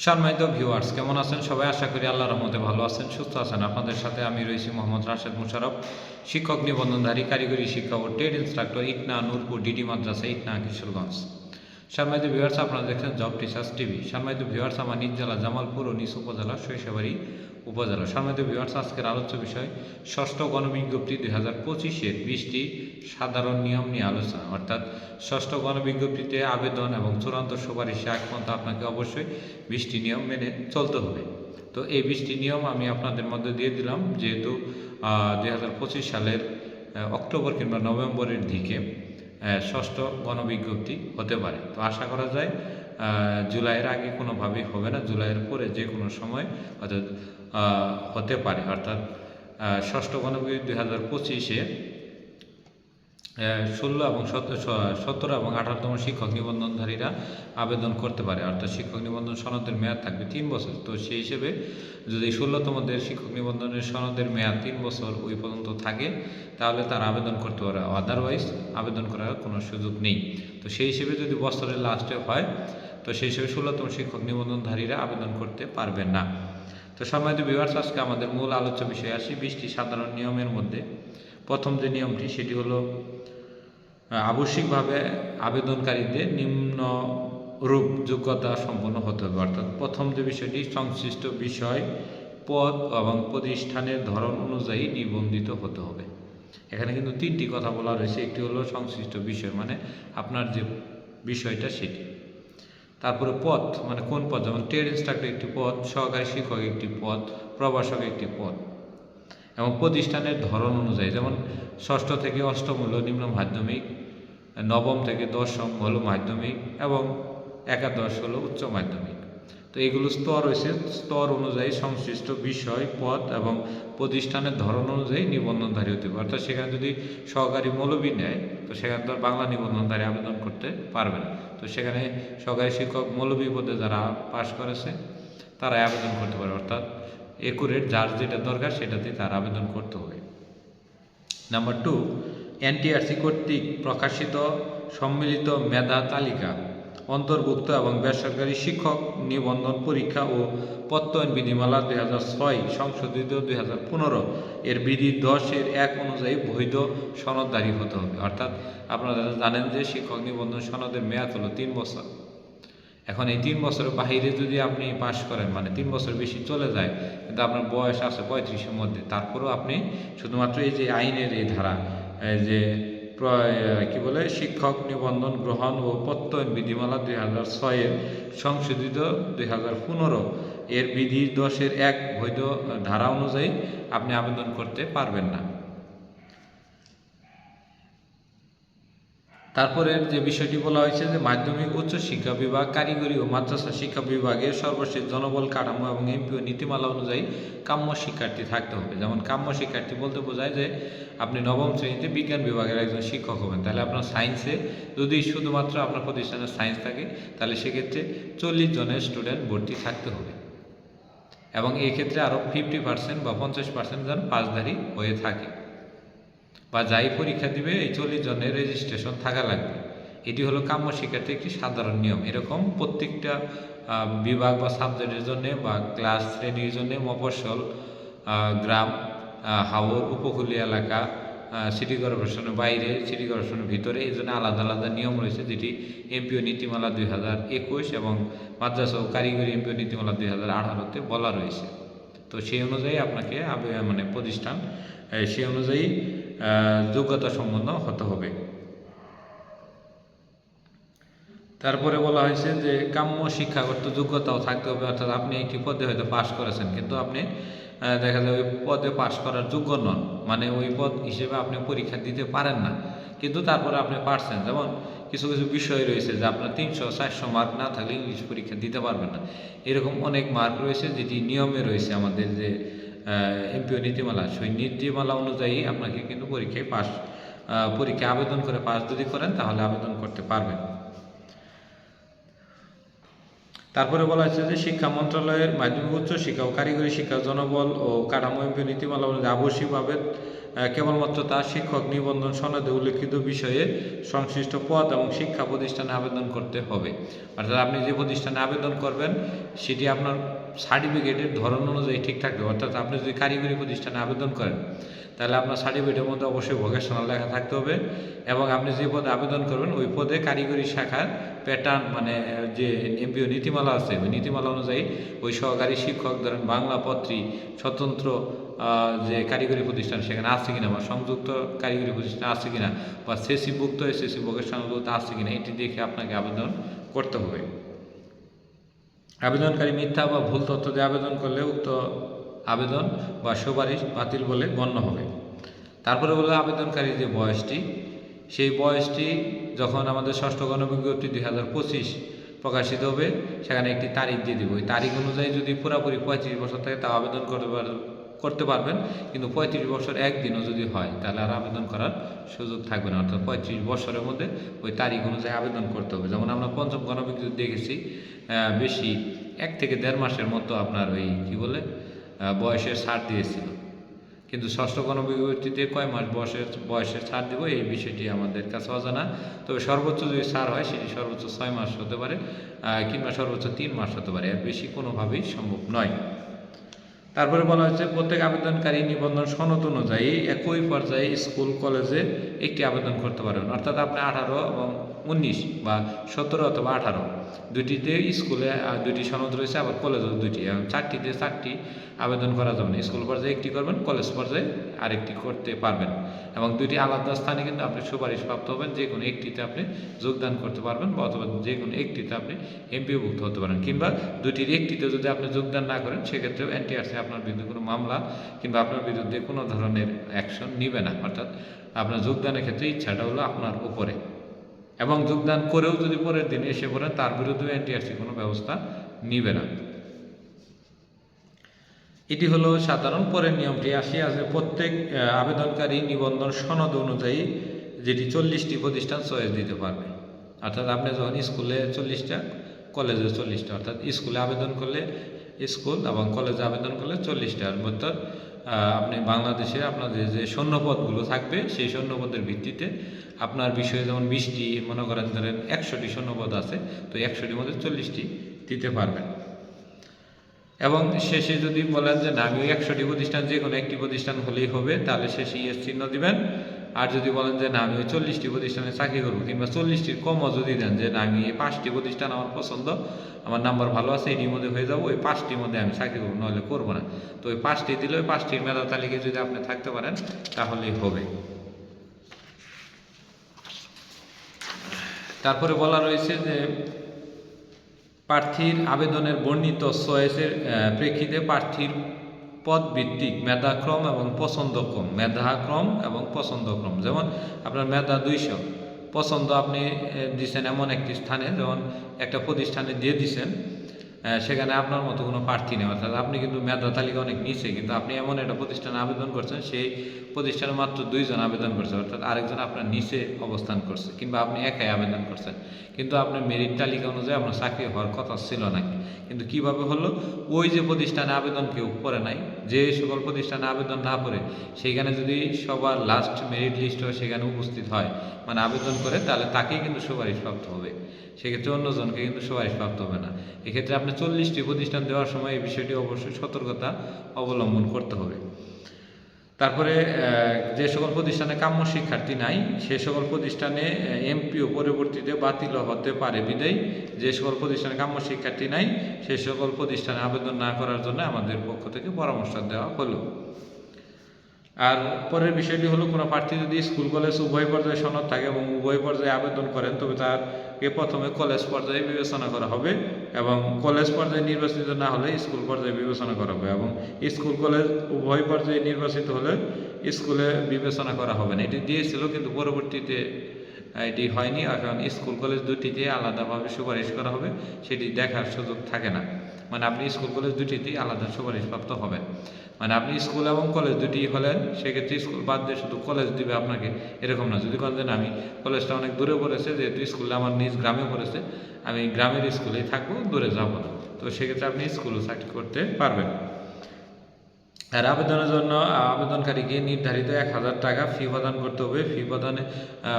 সম্মানিত ভিউয়ার্স, কেমন আছেন সবাই? আশা করি আল্লাহর রহমতে ভালো আছেন, সুস্থ আছেন। আপনাদের সাথে আমি রয়েছি মোহাম্মদ রাশেদ মুশারফ, শিক্ষক নিবন্ধনধারী, কারিগরি শিক্ষা ও trade instructor, Itna Nurpur DD Madrasa, Itna Kishoreganj. সম্মানিত ভিউয়ার্স, আপনারা দেখছেন জব টিচার্স টিভি। সম্মানিত ভিউয়ার্স, আমার নিজ জেলা জামালপুর ও নিজ উপজেলা সরিষাবাড়ি উপজেলা। সম্মানিত ভিউয়ার্স, আজকের আলোচ্য বিষয় ষষ্ঠ গণবিজ্ঞপ্তি 2025-এর 20টি সাধারণ নিয়ম নিয়ে আলোচনা। অর্থাৎ ষষ্ঠ গণবিজ্ঞপ্তিতে আবেদন এবং চূড়ান্ত সুপারিশে আগ পর্যন্ত আপনাকে অবশ্যই 20টি নিয়ম মেনে চলতে হবে। তো এই 20টি নিয়ম আমি আপনাদের মধ্যে দিয়ে দিলাম, যেহেতু 2025 সালের অক্টোবর কিংবা নভেম্বরের দিকে ষষ্ঠ গণবিজ্ঞপ্তি হতে পারে। তো আশা করা যায় জুলাইয়ের আগে কোনোভাবেই হবে না, জুলাইয়ের পরে যে কোনো সময় অর্থাৎ হতে পারে। অর্থাৎ ষষ্ঠ গণবিজ্ঞপ্তি 2025-এ 16 এবং 17 এবং 18তম শিক্ষক নিবন্ধনধারীরা আবেদন করতে পারে। অর্থাৎ শিক্ষক নিবন্ধন সনদের মেয়াদ থাকবে 3 বছর। তো সেই হিসেবে যদি 16তমদের শিক্ষক নিবন্ধনের সনদের মেয়াদ 3 বছর ওই পর্যন্ত থাকে, তাহলে তারা আবেদন করতে পারে। আদারওয়াইজ আবেদন করার কোনো সুযোগ নেই। তো সেই হিসেবে যদি বছরের লাস্টে হয়, তো সেই হিসেবে 16তম শিক্ষক নিবন্ধনধারীরা আবেদন করতে পারবেন না। তো সম্মানিত ভিউয়ার্স, আজকে আমাদের মূল আলোচ্য বিষয় আসি 20টি সাধারণ নিয়মের মধ্যে। প্রথম যে নিয়মটি সেটি হলো আবশ্যিকভাবে আবেদনকারীদের নিম্নরূপ যোগ্যতা সম্পন্ন হতে হবে। অর্থাৎ প্রথম যে বিষয়টি, সংশ্লিষ্ট বিষয়, পদ এবং প্রতিষ্ঠানের ধরন অনুযায়ী নিবন্ধিত হতে হবে। এখানে কিন্তু 3টি কথা বলা রয়েছে। একটি হলো সংশ্লিষ্ট বিষয়, মানে আপনার যে বিষয়টা সেটি। তারপরে পদ, মানে কোন পদ, যেমন ট্রেড ইনস্ট্রাক্টর একটি পদ, সহকারী শিক্ষক একটি পদ, প্রভাষক একটি পদ। এবং প্রতিষ্ঠানের ধরন অনুযায়ী, যেমন ষষ্ঠ থেকে অষ্টম হলো নিম্ন মাধ্যমিক, নবম থেকে দশম হলো মাধ্যমিক এবং একাদশ হলো উচ্চ মাধ্যমিক। তো এগুলো স্তর রয়েছে, স্তর অনুযায়ী সংশ্লিষ্ট বিষয়, পদ এবং প্রতিষ্ঠানের ধরন অনুযায়ী নিবন্ধনধারী হতে হবে। অর্থাৎ সেখানে যদি সহকারী মৌলবী নেয়, তো সেখানে তো আর বাংলা নিবন্ধনধারী আবেদন করতে পারবে না। তো সেখানে সহকারী শিক্ষক মৌলবী পদে যারা পাশ করেছে তারাই আবেদন করতে পারে। অর্থাৎ একুরেট যার যেটা দরকার সেটাতে তার আবেদন করতে হবে। নাম্বার 2, এনটিআরসি কর্তৃক প্রকাশিত সম্মিলিত মেধা তালিকা অন্তর্ভুক্ত এবং বেসরকারি শিক্ষক নিবন্ধন পরীক্ষা ও প্রত্যয়ন বিধিমালা 2006 সংশোধিত 2015 এর বিধি 10-1 অনুযায়ী বৈধ সনদধারী হতে হবে। অর্থাৎ আপনারা জানেন যে শিক্ষক নিবন্ধন সনদের মেয়াদ হলো 3 বছর। এখন এই 3 বছরের বাহিরে যদি আপনি পাশ করেন, মানে 3 বছর বেশি চলে যায়, কিন্তু আপনার বয়স আছে 35-এর মধ্যে, তারপরেও আপনি শুধুমাত্র এই যে আইনের এই ধারা, যে কি বলে, শিক্ষক নিবন্ধন গ্রহণ ও প্রত্যয়ন বিধিমালা 2006 সংশোধিত 2015 এর বিধি 10-1 বৈধ ধারা অনুযায়ী আপনি আবেদন করতে পারবেন না। তারপরের যে বিষয়টি বলা হয়েছে যে মাধ্যমিক উচ্চ শিক্ষা বিভাগ, কারিগরি ও মাদ্রাসা শিক্ষা বিভাগের সর্বশেষ জনবল কাঠামো এবং এমপিও নীতিমালা অনুযায়ী কাম্য শিক্ষার্থী থাকতে হবে। যেমন কাম্য শিক্ষার্থী বলতে বোঝায় যে আপনি নবম শ্রেণীতে বিজ্ঞান বিভাগের একজন শিক্ষক হবেন, তাহলে আপনার সায়েন্সে যদি শুধুমাত্র আপনার প্রতিষ্ঠানে সায়েন্স থাকে, তাহলে সেক্ষেত্রে 40 জনের স্টুডেন্ট ভর্তি থাকতে হবে। এবং এই ক্ষেত্রে আরও 50% বা 50% যেন পাসধারী হয়ে থাকে, বা যাই পরীক্ষা দিবে এই 40 জনের রেজিস্ট্রেশন থাকা লাগবে। এটি হলো কাম্য শিক্ষার্থীর একটি সাধারণ নিয়ম। এরকম প্রত্যেকটা বিভাগ বা সাবজেক্টের জন্য বা ক্লাস শ্রেণীর জন্য মফস্বল, গ্রাম, হাওর, উপকূলীয় এলাকা, সিটি কর্পোরেশনের বাইরে, সিটি কর্পোরেশনের ভিতরে, এই জন্য আলাদা আলাদা নিয়ম রয়েছে, যেটি এমপিও নীতিমালা 2021 এবং মাদ্রাসা ও কারিগরি এমপিও নীতিমালা 2018-তে বলা রয়েছে। তো সেই অনুযায়ী আপনাকে মানে প্রতিষ্ঠান সেই অনুযায়ী যোগ্যতা সম্পন্ন হতে হবে। তারপরে বলা হয়েছে যে কাম্য শিক্ষাগত যোগ্যতাও থাকতে হবে। অর্থাৎ আপনি একটি পদে হয়তো পাশ করেছেন, কিন্তু আপনি দেখা যায় ওই পদে পাশ করার যোগ্য নন, মানে ওই পদ হিসেবে আপনি পরীক্ষা দিতে পারেন না, কিন্তু তারপরে আপনি পারছেন। যেমন কিছু কিছু বিষয় রয়েছে যে আপনার 300-400 মার্ক না থাকলে ইংলিশ পরীক্ষা দিতে পারবেন না। এরকম অনেক মার্ক রয়েছে যেটি নিয়মে রয়েছে আমাদের যে এমপিও নীতিমালা, সেই নীতিমালা অনুযায়ী আপনাকে কিন্তু পরীক্ষায় আবেদন করে পাস যদি করেন তাহলে আবেদন করতে পারবেন। তারপরে বলা হয়েছে যে শিক্ষা মন্ত্রণালয়ের মাধ্যমিক উচ্চ শিক্ষা ও কারিগরি শিক্ষা জনবল ও কাঠামো এমপিও নীতিমালা অনুযায়ী আবশ্যিকভাবে কেবলমাত্র তার শিক্ষক নিবন্ধন সনদে উল্লেখিত বিষয়ে সংশ্লিষ্ট পদ এবং শিক্ষা প্রতিষ্ঠানে আবেদন করতে হবে। অর্থাৎ আপনি যে প্রতিষ্ঠানে আবেদন করবেন সেটি আপনার সার্টিফিকেটের ধরন অনুযায়ী ঠিক থাকবে। অর্থাৎ আপনি যদি কারিগরি প্রতিষ্ঠানে আবেদন করেন তাহলে আপনার সার্টিফিকেটের মধ্যে অবশ্যই ভোকেশনাল লেখা থাকতে হবে, এবং আপনি যে পদে আবেদন করবেন ওই পদে কারিগরি শাখার প্যাটার্ন মানে যে এমপিও নীতিমালা আছে ওই নীতিমালা অনুযায়ী ওই সহকারী শিক্ষক ধরেন বাংলা পত্রী স্বতন্ত্র যে কারিগরি প্রতিষ্ঠান সেখানে আছে কিনা, বা সংযুক্ত কারিগরি প্রতিষ্ঠান আছে কিনা, বা সেসিভুক্ত এসএসসি ভোকেশনাল আছে কিনা, এটি দেখে আপনাকে আবেদন করতে হবে। আবেদনকারী মিথ্যা বা ভুল তথ্য দিয়ে আবেদন করলে উক্ত আবেদন বা সুপারিশ বাতিল বলে গণ্য হবে। তারপরে হলো আবেদনকারী যে বয়সটি, সেই বয়সটি যখন আমাদের ষষ্ঠ গণবিজ্ঞপ্তি 2025 প্রকাশিত হবে সেখানে একটি তারিখ দিয়ে দেবে। ওই তারিখ অনুযায়ী যদি পুরোপুরি 35 বছর থাকে তা আবেদন করতে পারবেন, কিন্তু 35 বছর একদিনও যদি হয় তাহলে আর আবেদন করার সুযোগ থাকবে না। অর্থাৎ 35 বছরের মধ্যে ওই তারিখ অনুযায়ী আবেদন করতে হবে। যেমন আমরা পঞ্চম গণবিজ্ঞপ্তি দেখেছি বেশি 1 থেকে 1.5 মাসের মতো আপনার ওই কী বলে বয়সের ছাড় দিয়েছিল, কিন্তু ষষ্ঠ গণবিজ্ঞপ্তিতে কয় মাস বয়সের ছাড় দেবো এই বিষয়টি আমাদের কাছে অজানা। তবে সর্বোচ্চ যদি ছাড় হয় সেটি সর্বোচ্চ 6 মাস হতে পারে কিংবা সর্বোচ্চ 3 মাস হতে পারে, এর বেশি কোনোভাবেই সম্ভব নয়। তারপরে বলা হয়েছে প্রত্যেক আবেদনকারী নিবন্ধন সনদ অনুযায়ী একই পর্যায়ে স্কুল কলেজে একটি আবেদন করতে পারবেন। অর্থাৎ আপনি 18 এবং 19 বা 17 অথবা 18 দুটিতে স্কুলে দুটি সনদ রয়েছে, আবার কলেজেও দুটি, এবং 4টিতে 4টি আবেদন করা যাবে না। স্কুল পর্যায়ে একটি করবেন, কলেজ পর্যায়ে আরেকটি করতে পারবেন, এবং দুটি আলাদা স্থানে কিন্তু আপনি সুপারিশ প্রাপ্ত হবেন। যে কোনো একটিতে আপনি যোগদান করতে পারবেন, বা অথবা যে কোনো একটিতে আপনি এমপিওভুক্ত হতে পারেন, কিংবা দুটির একটিতে যদি আপনি যোগদান না করেন সেক্ষেত্রেও এনটিআরসি আপনার বিরুদ্ধে কোনো মামলা কিংবা আপনার বিরুদ্ধে কোনো ধরনের অ্যাকশন নিবে না। অর্থাৎ আপনার যোগদানের ক্ষেত্রে ইচ্ছাটা হলো আপনার উপরে, এবং যোগদান করেও যদি পরের দিন এসে পড়েন তার বিরুদ্ধেও এনটিআরসি কোনো ব্যবস্থা নিবে না। এটি হলো সাধারণ। পরের নিয়মটি আসি আছে প্রত্যেক আবেদনকারী নিবন্ধন সনদ অনুযায়ী যেটি 40টি প্রতিষ্ঠান চয়েস দিতে পারবে। অর্থাৎ আপনি যখন স্কুলে 40টা কলেজে 40টা, অর্থাৎ স্কুলে আবেদন করলে স্কুল এবং কলেজে আবেদন করলে 40টা, অর্থাৎ আপনি বাংলাদেশে আপনাদের যে শূন্যপদগুলো থাকবে সেই শূন্যপদের ভিত্তিতে আপনার বিষয়ে যেমন 20টি মনে করেন ধরেন 100টি শূন্যপদ আছে, তো 100টির মধ্যে 40টি দিতে পারবেন। এবং শেষে যদি বলেন যে না আমি 100টি প্রতিষ্ঠান যে কোনো একটি প্রতিষ্ঠান হলেই হবে তাহলে শেষে ইয়েস চিহ্ন দিবেন। আর যদি বলেন যে না আমি ওই 40টি প্রতিষ্ঠানে চাকরি করবো, কিংবা 40টির কমও যদি দেন যে না আমি এই 5টি প্রতিষ্ঠান আমার পছন্দ, আমার নাম্বার ভালো আছে, এটির মধ্যে হয়ে যাবো, ওই 5টির মধ্যে আমি চাকরি করবো, নাহলে করবো না। তো ওই 5টি দিলে ওই 5টির মেধা তালিকায় যদি আপনি থাকতে পারেন তাহলেই হবে। তারপরে বলা রয়েছে যে প্রার্থীর আবেদনের বর্ণিত চয়েসের প্রেক্ষিতে প্রার্থীর পদ ভিত্তিক মেধাক্রম এবং পছন্দক্রম, মেধাক্রম এবং পছন্দক্রম, যেমন আপনার মেধা 200, পছন্দ আপনি দিচ্ছেন এমন একটি স্থানে, যেমন একটা প্রতিষ্ঠানে দিয়ে দিচ্ছেন সেখানে আপনার মতো কোনো প্রার্থী নেই, অর্থাৎ আপনি কিন্তু মেধা তালিকা অনেক নিচে, কিন্তু আপনি এমন একটা প্রতিষ্ঠানে আবেদন করছেন সেই প্রতিষ্ঠানে মাত্র 2 জন আবেদন করছে, অর্থাৎ আরেকজন আপনার নিচে অবস্থান করছে, কিংবা আপনি একাই আবেদন করছেন, কিন্তু আপনার মেরিট তালিকা অনুযায়ী আপনার চাকরি হওয়ার কথা ছিল না। কিন্তু কিভাবে হলো, ওই যে প্রতিষ্ঠানে আবেদন কেউ করে নাই, যে সকল প্রতিষ্ঠানে আবেদন না করে সেখানে যদি সবার লাস্ট মেরিট লিস্ট হয় সেখানে উপস্থিত হয় মানে আবেদন করে, তাহলে তাকেই কিন্তু সুপারিশপ্রাপ্ত হবে, সেক্ষেত্রে অন্যজনকে কিন্তু সুপারিশপ্রাপ্ত হবে না। এক্ষেত্রে আপনি 40টি প্রতিষ্ঠান দেওয়ার সময় এই বিষয়টি অবশ্যই সতর্কতা অবলম্বন করতে হবে। তারপরে যে সকল প্রতিষ্ঠানে কাম্য শিক্ষার্থী নাই সে সকল প্রতিষ্ঠানে এমপিও পরবর্তীতে বাতিল হতে পারে, বিদায় যে সকল প্রতিষ্ঠানে কাম্য শিক্ষার্থী নাই সে সকল প্রতিষ্ঠানে আবেদন না করার জন্য আমাদের পক্ষ থেকে পরামর্শ দেওয়া হলো। আর পরের বিষয়টি হলো, কোনো প্রার্থী যদি স্কুল কলেজ উভয় পর্যায়ে সনদ থাকে এবং উভয় পর্যায়ে আবেদন করেন তবে তাকে প্রথমে কলেজ পর্যায়ে বিবেচনা করা হবে, এবং কলেজ পর্যায়ে নির্বাচিত না হলে স্কুল পর্যায়ে বিবেচনা করা হবে, এবং স্কুল কলেজ উভয় পর্যায়ে নির্বাচিত হলে স্কুলে বিবেচনা করা হবে না। এটি দিয়েছিল কিন্তু পরবর্তীতে এটি হয়নি, এখন স্কুল কলেজ দুটিতে আলাদাভাবে সুপারিশ করা হবে, সেটি দেখার সুযোগ থাকে না। মানে আপনি স্কুল কলেজ দুটিতেই আলাদা সুপারিশপ্রাপ্ত হবেন, মানে আপনি স্কুল এবং কলেজ দুটি হলেন, সেক্ষেত্রে স্কুল বাদ দিয়ে শুধু কলেজ দিবে আপনাকে, এরকম না। যদি বলেন আমি কলেজটা অনেক দূরে পড়েছে, যেহেতু স্কুলটা আমার নিজ গ্রামে পড়েছে, আমি গ্রামের স্কুলেই থাকবো, দূরে যাব না, তো সেক্ষেত্রে আপনি স্কুলও চাকরি করতে পারবেন। আর আবেদনের জন্য আবেদনকারীকে নির্ধারিত 1,000 টাকা ফি প্রদান করতে হবে। ফি প্রদানে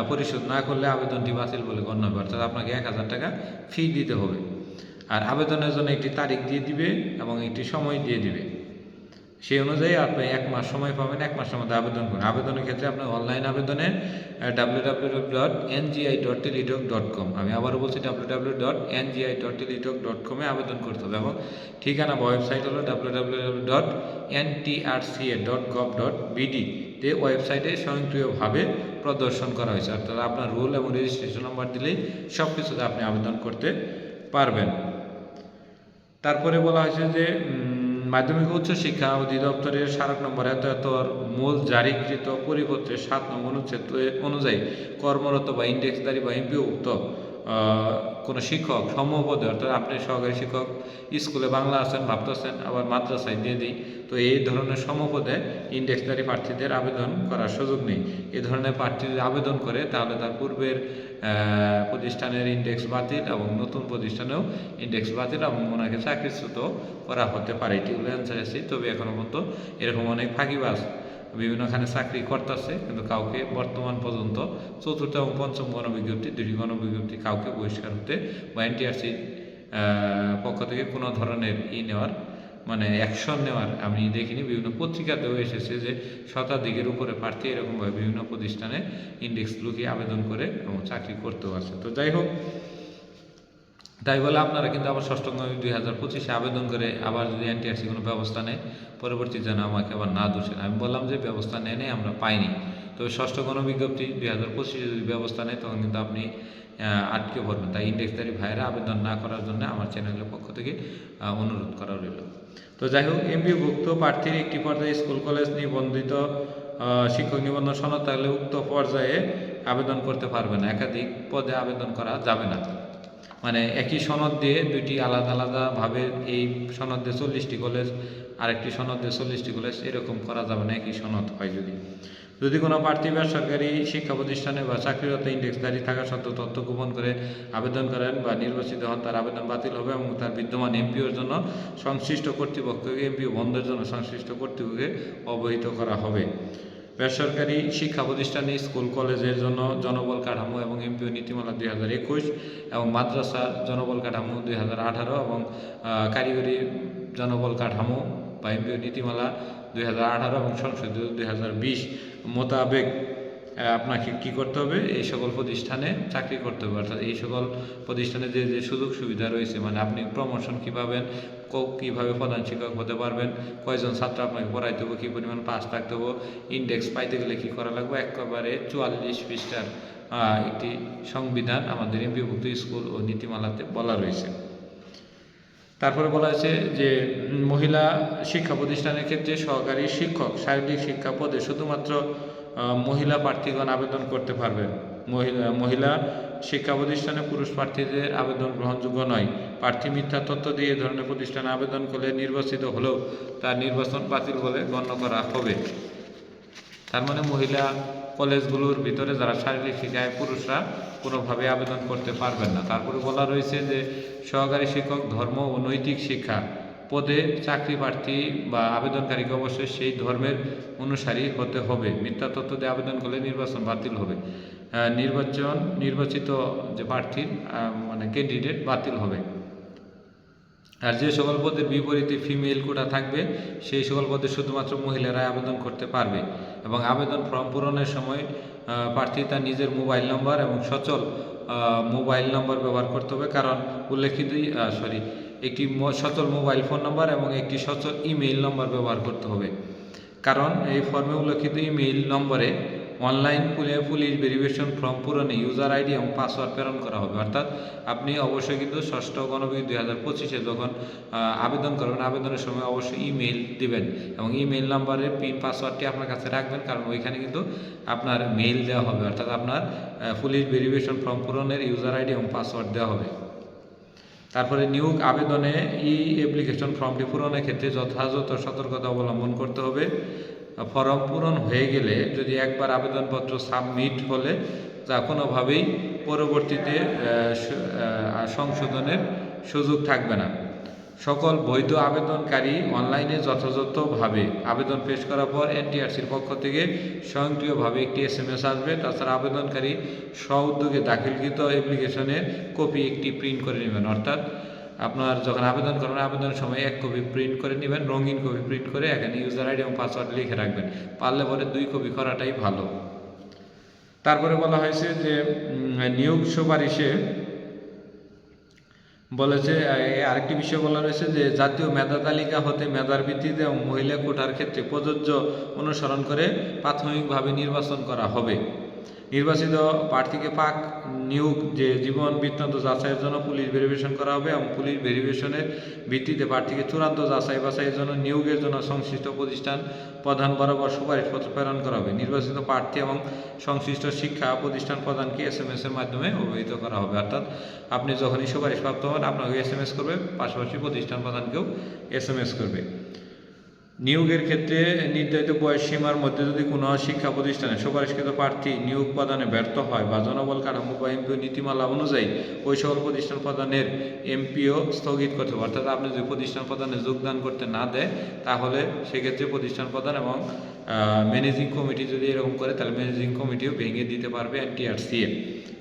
পরিশোধ না করলে আবেদনটি বাতিল বলে গণ্য হবে, অর্থাৎ আপনাকে 1,000 টাকা ফি দিতে হবে। আর আবেদনের জন্য একটি তারিখ দিয়ে দিবে এবং একটি সময় দিয়ে দিবে। সেই অনুযায়ী আপনি 1 মাস সময় পাবেন, 1 মাসের মধ্যে আবেদন করুন। আবেদনের ক্ষেত্রে আপনার অনলাইন আবেদনে www.ngi.teletalk.com, আমি আবারও বলছি www.ngi.teletalk.com এ আবেদন করতে হবে এবং ঠিকানা বা ওয়েবসাইট হলো www.ntrca.gov.bd তে ওয়েবসাইটে স্বয়ংক্রিয়ভাবে প্রদর্শন করা হয়েছে, অর্থাৎ আপনার রোল এবং রেজিস্ট্রেশন নাম্বার দিলেই সব কিছুতে আপনি আবেদন করতে পারবেন। তারপরে বলা হয়েছে যে মাধ্যমিক উচ্চ শিক্ষা অধিদপ্তরের স্মারক নম্বর এত মূল জারিকৃত পরিপত্রে 7 নং অনুচ্ছেদ অনুযায়ী কর্মরত বা ইন্ডেক্সধারী বা এমপিওভুক্ত কোনো শিক্ষক সমপদে, অর্থাৎ আপনি সহকারী শিক্ষক স্কুলে বাংলা আছেন ভাবতেছেন, আবার মাদ্রাসায় দিয়ে দিই, তো এই ধরনের সমপদে ইন্ডেক্সধারী প্রার্থীদের আবেদন করার সুযোগ নেই। এই ধরনের প্রার্থী যদি আবেদন করে তাহলে তার পূর্বের প্রতিষ্ঠানের ইন্ডেক্স বাতিল এবং নতুন প্রতিষ্ঠানেও ইন্ডেক্স বাতিল এবং ওনাকে চাকরিচ্যুত করা হতে পারে। এটি হলো অ্যান্সার আছে। তবে এখনও পর্যন্ত এরকম অনেক ফাঁকিবাজ বিভিন্নখানে চাকরি করতেছে, কিন্তু কাউকে বর্তমান পর্যন্ত চতুর্থ এবং পঞ্চম গণবিজ্ঞপ্তি, দুটি গণবিজ্ঞপ্তি কাউকে বহিষ্কার হতে বা এনটিআরসি পক্ষ থেকে কোনো ধরনের নেওয়ার মানে অ্যাকশন নেওয়ার আমি দেখিনি। বিভিন্ন পত্রিকাতেও এসেছে যে শতাধিকের উপরে প্রার্থী এরকমভাবে বিভিন্ন প্রতিষ্ঠানে ইন্ডেক্স লুকিয়ে আবেদন করে এবং চাকরি করতেও আছে। তো যাই হোক, তাই বলে আপনারা কিন্তু আবার 6ম 2025 আবেদন করে আবার যদি এনটিআরসি কোনো ব্যবস্থা নেয় পরবর্তী যেন আমাকে আবার না দোষেন। আমি বললাম যে ব্যবস্থা নেই আমরা পাইনি, তবে 6ষ্ঠ গণবিজ্ঞপ্তি 2025 যদি ব্যবস্থা নেয় তখন কিন্তু আপনি আটকে পড়বেন। তাই ইন্ডেক্সধারী ভাইয়েরা আবেদন না করার জন্য আমার চ্যানেলের পক্ষ থেকে অনুরোধ করা রইল। তো যাই হোক, এমপিওভুক্ত প্রার্থীর একটি পর্যায়ে স্কুল কলেজ নিবন্ধিত শিক্ষক নিবন্ধন সনদ থাকলে উক্ত পর্যায়ে আবেদন করতে পারবে না, একাধিক পদে আবেদন করা যাবে না। মানে একই সনদ দিয়ে দুইটি আলাদা আলাদাভাবে এই সনদ দিয়ে 40টি কলেজ, আরেকটি সনদ দিয়ে 40টি কলেজ, এরকম করা যাবে না একই সনদ হয় যদি কোনো প্রার্থী বেসরকারি শিক্ষা প্রতিষ্ঠানে বা চাকরিরত ইন্ডেক্সধারী থাকা সত্ত্বেও তথ্য গোপন করে আবেদন করেন বা নির্বাচিত হন, তার আবেদন বাতিল হবে এবং তার বিদ্যমান এমপিওর জন্য সংশ্লিষ্ট কর্তৃপক্ষকে এমপিও বন্ধের জন্য সংশ্লিষ্ট কর্তৃপক্ষকে অবহিত করা হবে। বেসরকারি শিক্ষা প্রতিষ্ঠানে স্কুল কলেজের জন্য জনবল কাঠামো এবং এমপিও নীতিমালা 2021 এবং মাদ্রাসার জনবল কাঠামো 2018 এবং কারিগরি জনবল কাঠামো বা এমপিও নীতিমালা 2018 এবং সংশোধিত 2020 মোতাবেক আপনাকে কি করতে হবে, এই সকল প্রতিষ্ঠানে চাকরি করতে হবে। অর্থাৎ এই সকল প্রতিষ্ঠানে যে যে সুযোগ সুবিধা রয়েছে, মানে আপনি প্রমোশন কী পাবেন, কীভাবে প্রধান শিক্ষক হতে পারবেন, কয়জন ছাত্র আপনাকে পড়াইতে হবে, কী পরিমাণ পাস থাকতে হবে, ইন্ডেক্স পাইতে গেলে কী করা লাগবে, একেবারে 44 পৃষ্ঠার একটি সংবিধান আমাদের এমপিওভুক্ত স্কুল ও নীতিমালাতে বলা রয়েছে। তারপরে বলা হয়েছে যে মহিলা শিক্ষা প্রতিষ্ঠানের ক্ষেত্রে সহকারী শিক্ষক শারীরিক শিক্ষা পদে শুধুমাত্র মহিলা প্রার্থীগণ আবেদন করতে পারবেন। মহিলা শিক্ষা প্রতিষ্ঠানে পুরুষ প্রার্থীদের আবেদন গ্রহণযোগ্য নয়। প্রার্থী মিথ্যা তথ্য দিয়ে এই ধরনের প্রতিষ্ঠানে আবেদন করলে নির্বাচিত হলেও তার নির্বাচন বাতিল বলে গণ্য করা হবে। তার মানে মহিলা কলেজগুলোর ভিতরে যারা শারীরিক শিক্ষায় পুরুষরা কোনোভাবে আবেদন করতে পারবেন না। তারপরে বলা রয়েছে যে সহকারী শিক্ষক ধর্ম ও নৈতিক শিক্ষা পদে চাকরি প্রার্থী বা আবেদনকারীকে অবশ্যই সেই ধর্মের অনুসারী হতে হবে। মিথ্যা তথ্য দিয়ে আবেদন করলে নির্বাচন বাতিল হবে, নির্বাচিত যে প্রার্থীর মানে ক্যান্ডিডেট বাতিল হবে। আর যে সকল পদের বিপরীতে ফিমেল কোটা থাকবে সেই সকল পদে শুধুমাত্র মহিলারাই আবেদন করতে পারবে এবং আবেদন ফর্ম পূরণের সময় প্রার্থী তার নিজের মোবাইল নম্বর এবং সচল মোবাইল নম্বর ব্যবহার করতে হবে। কারণ উল্লেখিত একটি সচল মোবাইল ফোন নম্বর এবং একটি সচল ইমেইল নম্বর ব্যবহার করতে হবে। কারণ এই ফর্মে উল্লেখিত ইমেইল নম্বরে অনলাইন পুলিশ ভেরিফিকেশন ফর্ম পূরণে ইউজার আইডি এবং পাসওয়ার্ড প্রেরণ করা হবে। অর্থাৎ আপনি অবশ্যই কিন্তু 6ষ্ঠ গণবিজ্ঞপ্তি 2025 যখন আবেদন করবেন, আবেদনের সময় অবশ্যই ইমেইল দিবেন এবং ইমেইল নাম্বারের পিন পাসওয়ার্ডটি আপনার কাছে রাখবেন, কারণ ওইখানে কিন্তু আপনার মেইল দেওয়া হবে। অর্থাৎ আপনার পুলিশ ভেরিফিকেশন ফর্ম পূরণের ইউজার আইডি এবং পাসওয়ার্ড দেওয়া হবে। তারপরে নিয়োগ আবেদনে অ্যাপ্লিকেশন ফর্মটি পূরণের ক্ষেত্রে যথাযথ সতর্কতা অবলম্বন করতে হবে। ফর্ম পূরণ হয়ে গেলে যদি একবার আবেদনপত্র সাবমিট হলে তা কোনোভাবেই পরবর্তীতে সংশোধনের সুযোগ থাকবে না। সকল বৈধ আবেদনকারী অনলাইনে যথাযথভাবে আবেদন পেশ করার পর এনটিআরসির পক্ষ থেকে স্বয়ংক্রিয়ভাবে একটি SMS আসবে। তাছাড়া আবেদনকারী স্ব-উদ্যোগে দাখিলকৃত অ্যাপ্লিকেশনের কপি একটি প্রিন্ট করে নেবেন। অর্থাৎ আপনার যখন আবেদন করবেন আবেদনের সময় এক কপি প্রিন্ট করে নেবেন, রঙিন কপি প্রিন্ট করে এখানে ইউজার আইডি এবং পাসওয়ার্ড লিখে রাখবেন। পারলে পরে 2 কপি করাটাই ভালো। তারপরে বলা হয়েছে যে নিয়োগ সুপারিশে বলেছে আরেকটি বিষয় বলা রয়েছে যে জাতীয় মেধা তালিকা হতে মেধার ভিত্তিতে এবং মহিলা কোটার ক্ষেত্রে প্রযোজ্য অনুসরণ করে প্রাথমিকভাবে নির্বাচন করা হবে। নির্বাচিত প্রার্থীকে পাক নিয়োগ যে জীবন বৃত্তান্ত যাচাইয়ের জন্য পুলিশ ভেরিফিকেশন করা হবে এবং পুলিশ ভেরিফিকেশনের ভিত্তিতে প্রার্থীকে চূড়ান্ত যাচাই বাছাইয়ের জন্য নিয়োগের জন্য সংশ্লিষ্ট প্রতিষ্ঠান প্রধান বরাবর সুপারিশপত্র প্রেরণ করা হবে। নির্বাচিত প্রার্থী এবং সংশ্লিষ্ট শিক্ষা প্রতিষ্ঠান প্রধানকে SMS এর মাধ্যমে অবহিত করা হবে। অর্থাৎ আপনি যখনই সুপারিশপ্রাপ্ত হন আপনাকে SMS করবে, পাশাপাশি প্রতিষ্ঠান প্রধানকেও SMS করবে। নিয়োগের ক্ষেত্রে নির্ধারিত বয়স সীমার মধ্যে যদি কোনো শিক্ষা প্রতিষ্ঠানে সুপারিশকৃত প্রার্থী নিয়োগ প্রদানে ব্যর্থ হয় বা জনবল কাঠামো বা এমপিও নীতিমালা অনুযায়ী ওই সকল প্রতিষ্ঠান প্রদানের এমপিও স্থগিত করতে হবে। অর্থাৎ আপনি যদি প্রতিষ্ঠান প্রদানে যোগদান করতে না দেয় তাহলে সেক্ষেত্রে প্রতিষ্ঠান প্রদান এবং ম্যানেজিং কমিটি যদি এরকম করে তাহলে ম্যানেজিং কমিটিও ভেঙে দিতে পারবে এনটিআরসি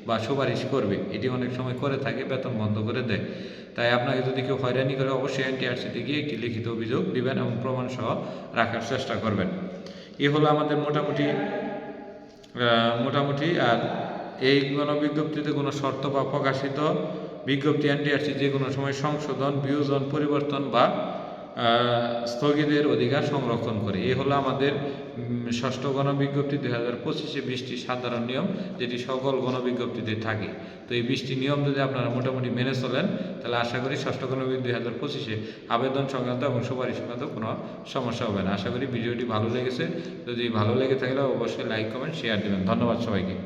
বা সুপারিশ করবে। এটি অনেক সময় করে থাকে, বেতন বন্ধ করে দেয়। তাই আপনাকে যদি কেউ হয়রানি করে অবশ্যই এনটিআরসিতে গিয়ে একটি লিখিত অভিযোগ দিবেন এবং প্রমাণ সহ রাখার চেষ্টা করবেন। এ হলো আমাদের মোটামুটি। আর এই গণবিজ্ঞপ্তিতে কোনো শর্ত বা প্রকাশিত বিজ্ঞপ্তি এনটিআরসি যে কোনো সময় সংশোধন, বিয়োজন, পরিবর্তন বা স্থগিতের অধিকার সংরক্ষণ করে। এই হলো আমাদের ষষ্ঠ গণবিজ্ঞপ্তি 2025-এ 20টি সাধারণ নিয়ম, যেটি সকল গণবিজ্ঞপ্তিতে থাকে। তো এই 20টি নিয়ম যদি আপনারা মোটামুটি মেনে চলেন তাহলে আশা করি ষষ্ঠ গণবিজ্ঞপ্তি 2025-এ আবেদন সংক্রান্ত এবং সুপারিশ সংক্রান্ত কোনো সমস্যা হবে না। আশা করি ভিডিওটি ভালো লেগেছে। যদি ভালো লেগে থাকলে অবশ্যই লাইক, কমেন্ট, শেয়ার দেবেন। ধন্যবাদ সবাইকে।